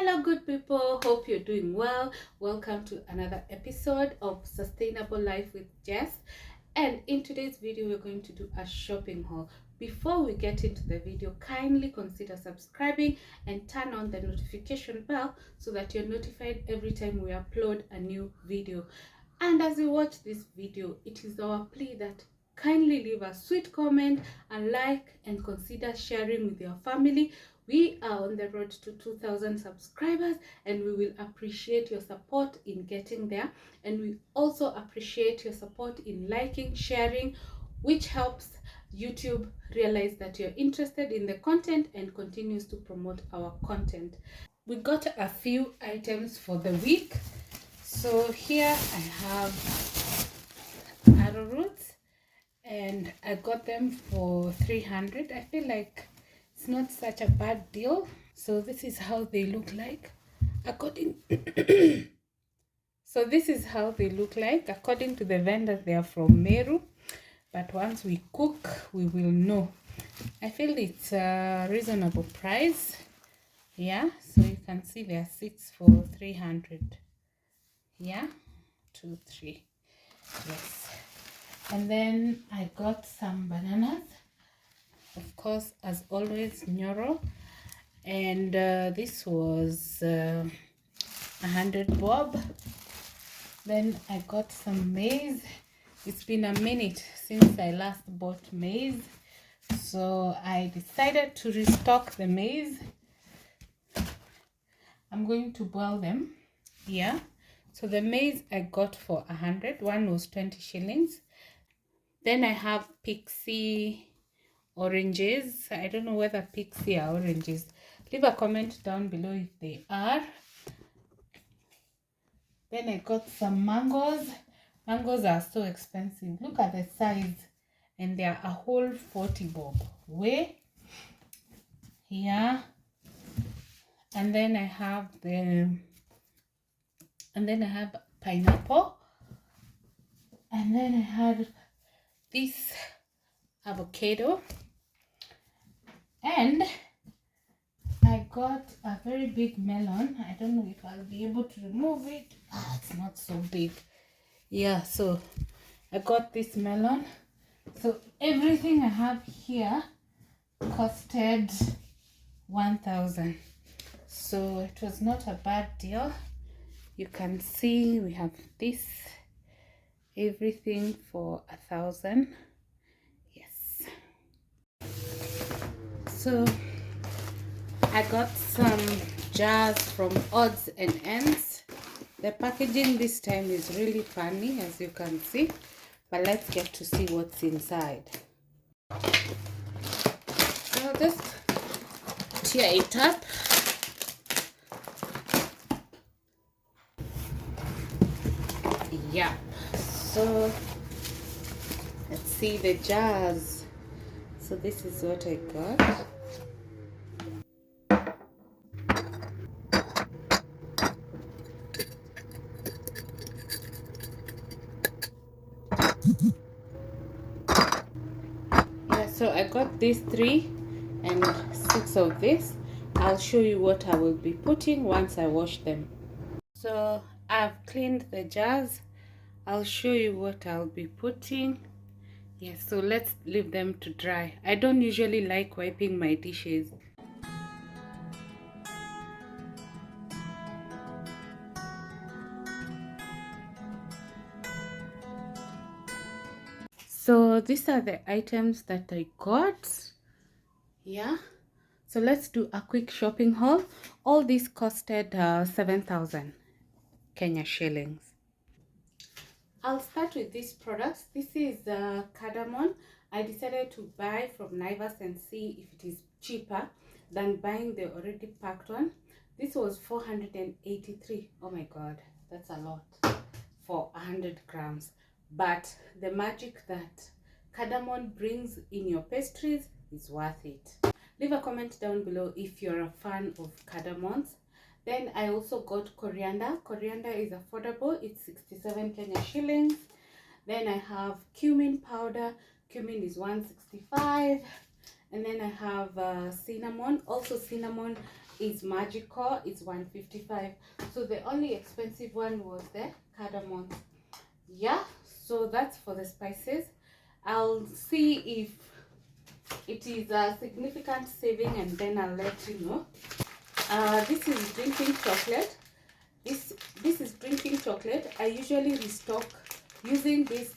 Hello good people, hope you're doing well. Welcome to another episode of Sustainable Life with Jess. And in today's video we're going to do a shopping haul. Before we get into the video, kindly consider subscribing and turn on the notification bell so that you're notified every time we upload a new video. And as you watch this video, it is our plea that kindly leave a sweet comment, a like, and consider sharing with your family. We are on the road to 2,000 subscribers and we will appreciate your support in getting there. And we also appreciate your support in liking, sharing, which helps YouTube realize that you're interested in the content and continues to promote our content. We got a few items for the week. So here I have arrowroots and I got them for 300. I feel like it's not such a bad deal. So this is how they look like according so this is how they look like according to the vendor. They are from Meru, but once we cook we will know. I feel it's a reasonable price. Yeah, so you can see there are 6 for 300. Yeah, 2 3. Yes. And then I got some bananas, of course, as always, Nyoro. And this was 100 bob. Then I got some maize. It's been a minute since I last bought maize, so I decided to restock the maize. I'm going to boil them. Yeah, so the maize I got for 100. One was 20 shillings. Then I have pixie oranges. I don't know whether pixie are oranges. Leave a comment down below if they are. Then I got some mangoes. Mangoes are so expensive. Look at the size, and they are a whole 40 bob. Way. Yeah. And then I have pineapple. And then I had this avocado. And I got a very big melon. I don't know if I'll be able to remove it. It's not so big. Yeah, so I got this melon. So everything I have here costed 1,000. So it was not a bad deal. You can see we have this, everything for 1,000. Yes. So I got some jars from Odds and Ends. The packaging this time is really funny, as you can see, but let's get to see what's inside. I'll just tear it up. Yeah, so let's see the jars. So this is what I got. Yeah, so I got these 3 and 6 of this. I'll show you what I will be putting once I wash them. So I've cleaned the jars. I'll show you what I'll be putting. Yes, so let's leave them to dry. I don't usually like wiping my dishes. So these are the items that I got. Yeah, so let's do a quick shopping haul. All this costed 7,000 Kenya shillings. I'll start with these products. This is cardamom. I decided to buy from Naivas and see if it is cheaper than buying the already packed one. This was 483. Oh my god, that's a lot for 100 grams. But the magic that cardamom brings in your pastries is worth it. Leave a comment down below if you're a fan of cardamoms. Then I also got coriander. Coriander is affordable. It's 67 Kenya shillings. Then I have cumin powder. Cumin is 165. And then I have cinnamon. Also cinnamon is magical. It's 155. So the only expensive one was the cardamom. Yeah, so that's for the spices. I'll see if it is a significant saving and then I'll let you know. This is drinking chocolate. This is drinking chocolate. I usually restock using this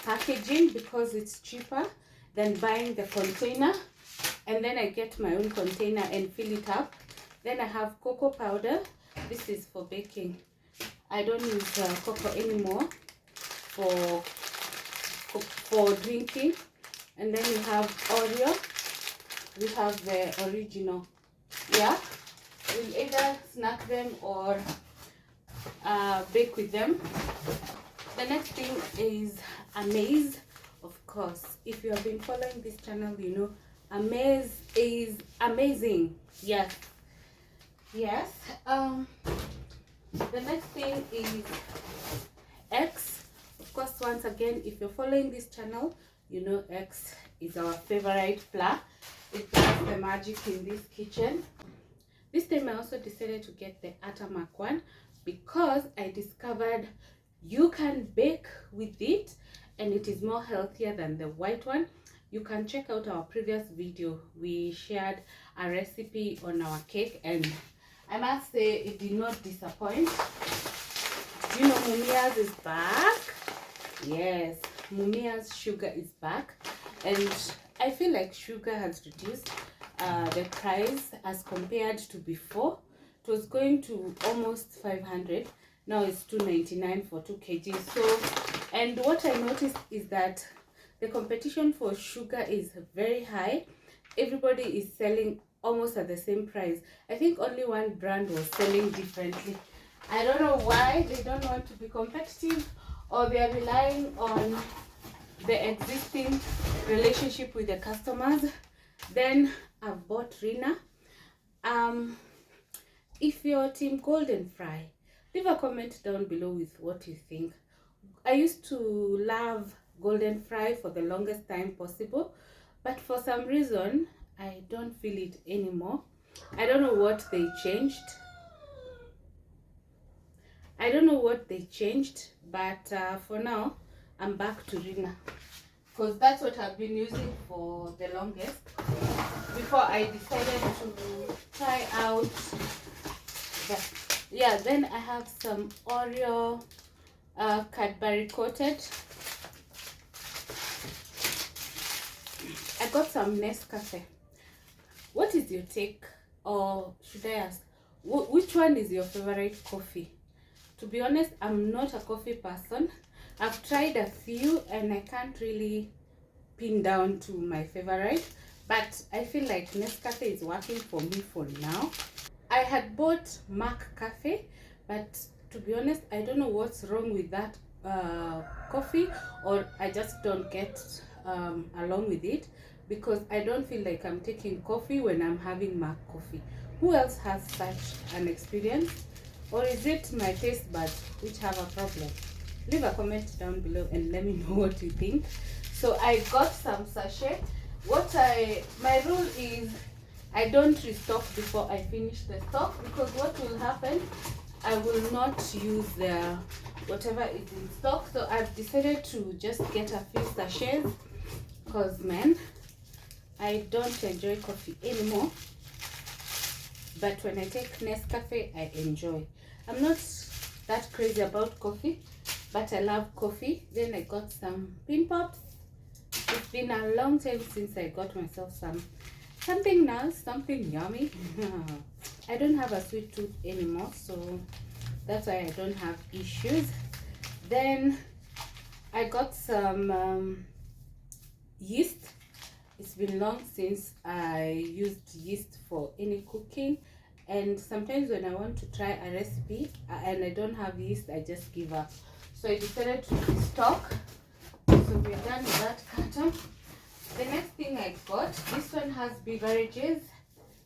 packaging because it's cheaper than buying the container, and then I get my own container and fill it up. Then I have cocoa powder. This is for baking. I don't use cocoa anymore for drinking. And then we have Oreo. We have the original. Yeah, we'll either snack them or bake with them. The next thing is Amaze. Of course, if you have been following this channel, you know Amaze is amazing. Yes. The next thing is X. Of course, once again, if you're following this channel, you know X is our favorite flour. It does the magic in this kitchen. This time I also decided to get the Atamak one because I discovered you can bake with it and it is more healthier than the white one. You can check out our previous video. We shared a recipe on our cake and I must say it did not disappoint. You know, Mumia's is back. Yes, Mumia's sugar is back, and I feel like sugar has reduced the price as compared to before. It was going to almost 500. Now it's 299 for 2 kg. So, and what I noticed is that the competition for sugar is very high. Everybody is selling almost at the same price. I think only one brand was selling differently. I don't know why. They don't want to be competitive, or they are relying on the existing relationship with the customers. Then I've bought Rina. If you're team golden fry, leave a comment down below with what you think. I used to love golden fry for the longest time possible, but for some reason I don't feel it anymore. I don't know what they changed. But for now I'm back to Rina because that's what I've been using for the longest before I decided to try out that. Yeah, then I have some Oreo Cadbury coated. I got some Nescafe. What is your take, or should I ask, which one is your favorite coffee? To be honest, I'm not a coffee person. I've tried a few and I can't really pin down to my favorite, but I feel like Nescafe is working for me for now. I had bought Mac Cafe, but to be honest, I don't know what's wrong with that coffee, or I just don't get along with it, because I don't feel like I'm taking coffee when I'm having Mac coffee. Who else has such an experience? Or is it my taste buds which have a problem? Leave a comment down below and let me know what you think. So I got some sachet. My rule is I don't restock before I finish the stock, because what will happen, I will not use the whatever is in stock. So I've decided to just get a few sachets because, man, I don't enjoy coffee anymore. But when I take Nescafe, I enjoy. I'm not that crazy about coffee, but I love coffee. Then I got some Pin Pops. It's been a long time since I got myself something nice, something yummy. I don't have a sweet tooth anymore, so that's why I don't have issues. Then I got some yeast. It's been long since I used yeast for any cooking, and sometimes when I want to try a recipe and I don't have yeast, I just give up. So I decided to restock. So we're done with that carton. The next thing I got, this one has beverages.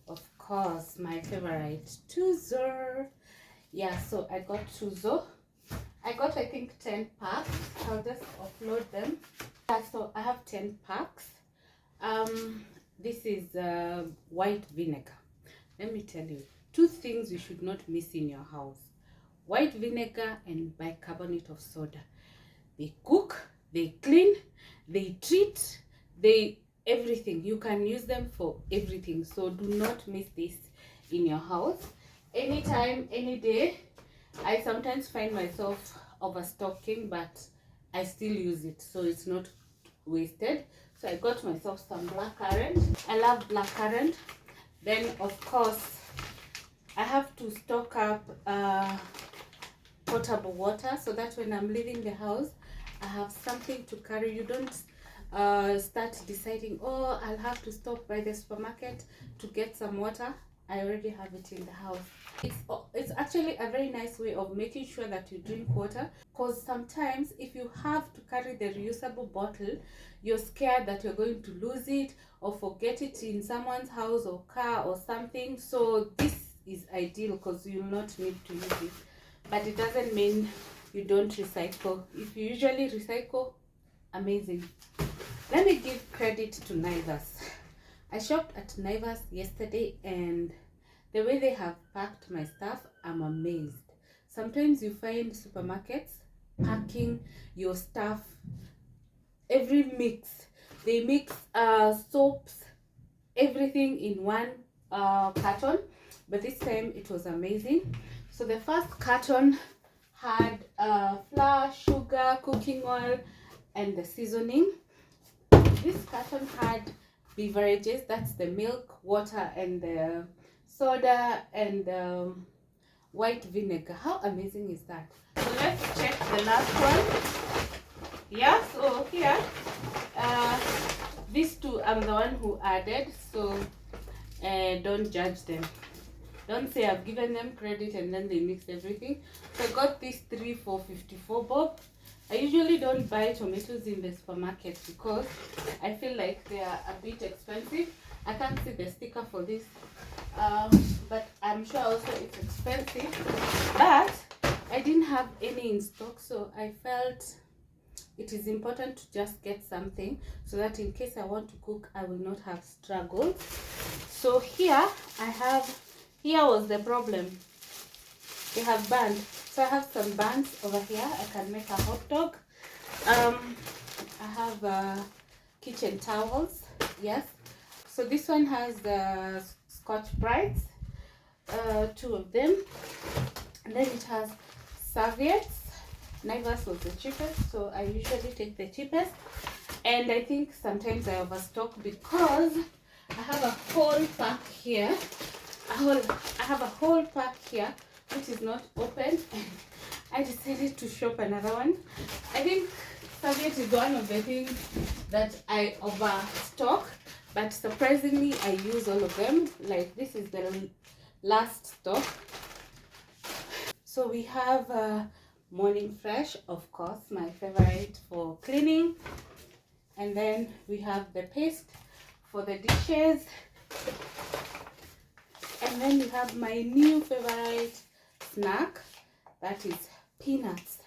Of course, my favorite, Tuzo. Yeah, so I got Tuzo. I got, I think, 10 packs. I'll just upload them. Yeah, so I have 10 packs. This is white vinegar. Let me tell you, two things you should not miss in your house: white vinegar and bicarbonate of soda. They cook, they clean, they treat, they everything. You can use them for everything. So do not miss this in your house. Anytime, any day. I sometimes find myself overstocking, but I still use it, so it's not wasted. So I got myself some blackcurrant. I love blackcurrant. Then of course I have to stock up potable water, so that when I'm leaving the house I have something to carry. You don't start deciding, oh, I'll have to stop by the supermarket to get some water. I already have it in the house. It's actually a very nice way of making sure that you drink water, because sometimes if you have to carry the reusable bottle, you're scared that you're going to lose it or forget it in someone's house or car or something. So this is ideal because you'll not need to use it, but it doesn't mean you don't recycle. If you usually recycle, amazing. Let me give credit to Naivas. I shopped at Naivas yesterday, and the way they have packed my stuff, I'm amazed. Sometimes you find supermarkets packing your stuff, every mix. They mix soaps, everything in one carton, but this time it was amazing. So the first carton had flour, sugar, cooking oil, and the seasoning. This carton had beverages, that's the milk, water, and the soda, and white vinegar. How amazing is that? So let's check the last one. Yeah, so here these two I'm the one who added, so don't judge them. Don't say I've given them credit and then they mixed everything. So I got these three for 54 bob. I usually don't buy tomatoes in the supermarket because I feel like they are a bit expensive. I can't see the sticker for this, but I'm sure also it's expensive. But I didn't have any in stock, so I felt it is important to just get something so that in case I want to cook, I will not have struggles. So here was the problem. They have buns. So I have some buns over here. I can make a hot dog. I have kitchen towels. Yes. So this one has the Scotch Brites, two of them. And then it has serviettes. Naivas was the cheapest, so I usually take the cheapest. And I think sometimes I overstock because I have a whole pack here. I have a whole pack here which is not open, and I decided to shop another one. I think serviette is one of the things that I overstock, but surprisingly I use all of them. Like this is the last stock. So we have Morning Fresh, of course, my favorite for cleaning, and then we have the paste for the dishes, and then we have my new favorite snack, that is peanuts.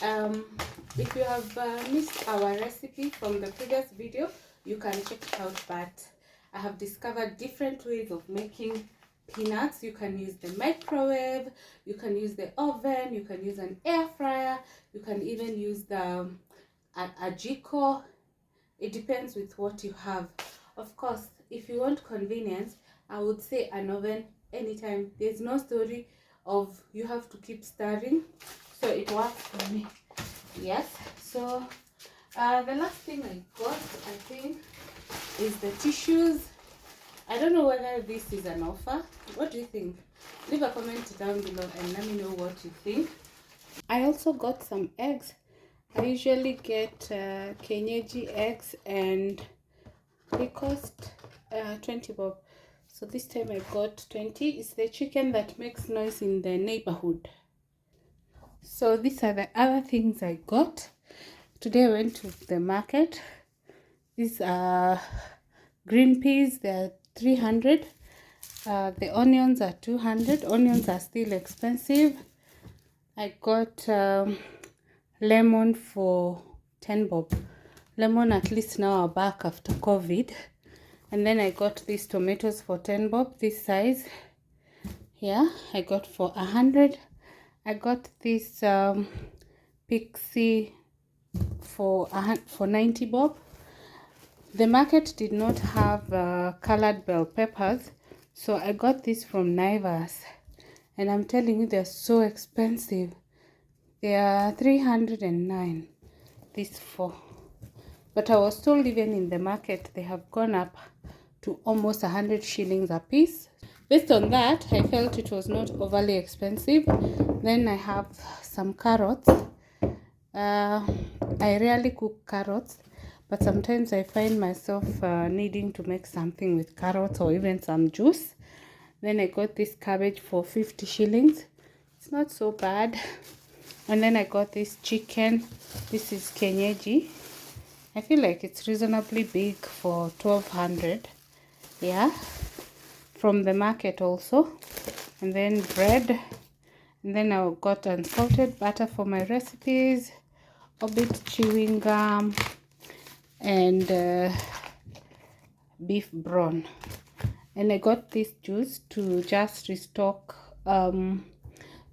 If you have missed our recipe from the previous video, you can check it out, but I have discovered different ways of making peanuts. You can use the microwave, you can use the oven, you can use an air fryer, you can even use the a jiko. It depends with what you have. Of course, if you want convenience, I would say an oven anytime. There's no story of you have to keep stirring, so it works for me. Yes. So the last thing I got, I think, is the tissues. I don't know whether this is an offer. What do you think? Leave a comment down below and let me know what you think. I also got some eggs. I usually get kienyeji eggs, and they cost 20 bob. So this time I got 20. It's the chicken that makes noise in the neighborhood. So these are the other things I got. Today I went to the market. These are green peas. They're 300. The onions are 200. Onions are still expensive. I got lemon for 10 bob. Lemon at least now are back after COVID. And then I got these tomatoes for 10 bob, this size. Yeah, I got for 100. I got this pixie for 90 bob. The market did not have colored bell peppers, so I got this from Naivas, and I'm telling you, they're so expensive. They are 309, these four. But I was told even in the market they have gone up to almost 100 shillings a piece. Based on that, I felt it was not overly expensive. Then I have some carrots. I rarely cook carrots, but sometimes I find myself needing to make something with carrots or even some juice. Then I got this cabbage for 50 shillings. It's not so bad. And then I got this chicken. This is Kenyeji. I feel like it's reasonably big for 1200. Yeah, from the market also. And then bread. And then I got unsalted butter for my recipes, a bit chewing gum, and beef brawn. And I got this juice to just restock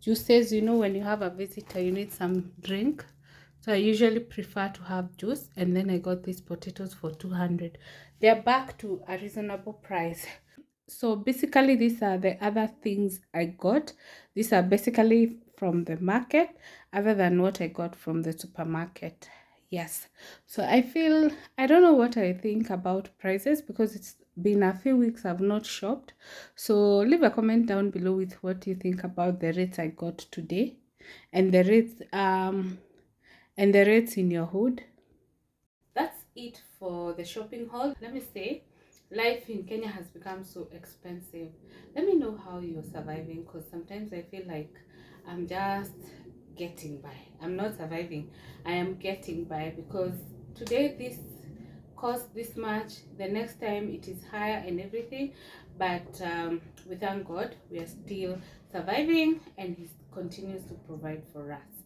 juices. You know, when you have a visitor, you need some drink, so I usually prefer to have juice. And then I got these potatoes for 200. They're back to a reasonable price. So basically, these are the other things I got. These are basically from the market, other than what I got from the supermarket. Yes, so I don't know what I think about prices, because it's been a few weeks I've not shopped. So leave a comment down below with what you think about the rates I got today, and the rates in your hood. That's it for the shopping haul. Let me say, life in Kenya has become so expensive. Let me know how you're surviving, because sometimes I feel like I'm just getting by. I'm not surviving, I am getting by, because today this cost this much, the next time it is higher and everything. But we thank God we are still surviving, and He continues to provide for us.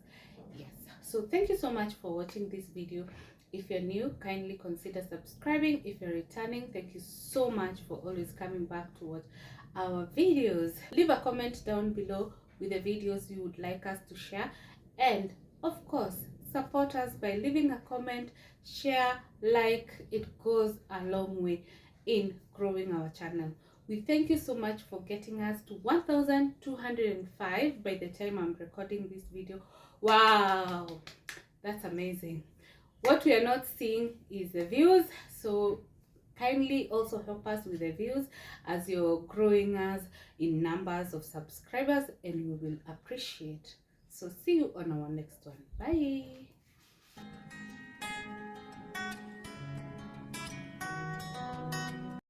Yes, so thank you so much for watching this video. If you're new, kindly consider subscribing. If you're returning, thank you so much for always coming back to watch our videos. Leave a comment down below with the videos you would like us to share, and of course, support us by leaving a comment, share, like. It goes a long way in growing our channel. We thank you so much for getting us to 1,205 by the time I'm recording this video. Wow, that's amazing. What we are not seeing is the views, so kindly also help us with the views as you're growing us in numbers of subscribers, and we will appreciate. So see you on our next one. Bye.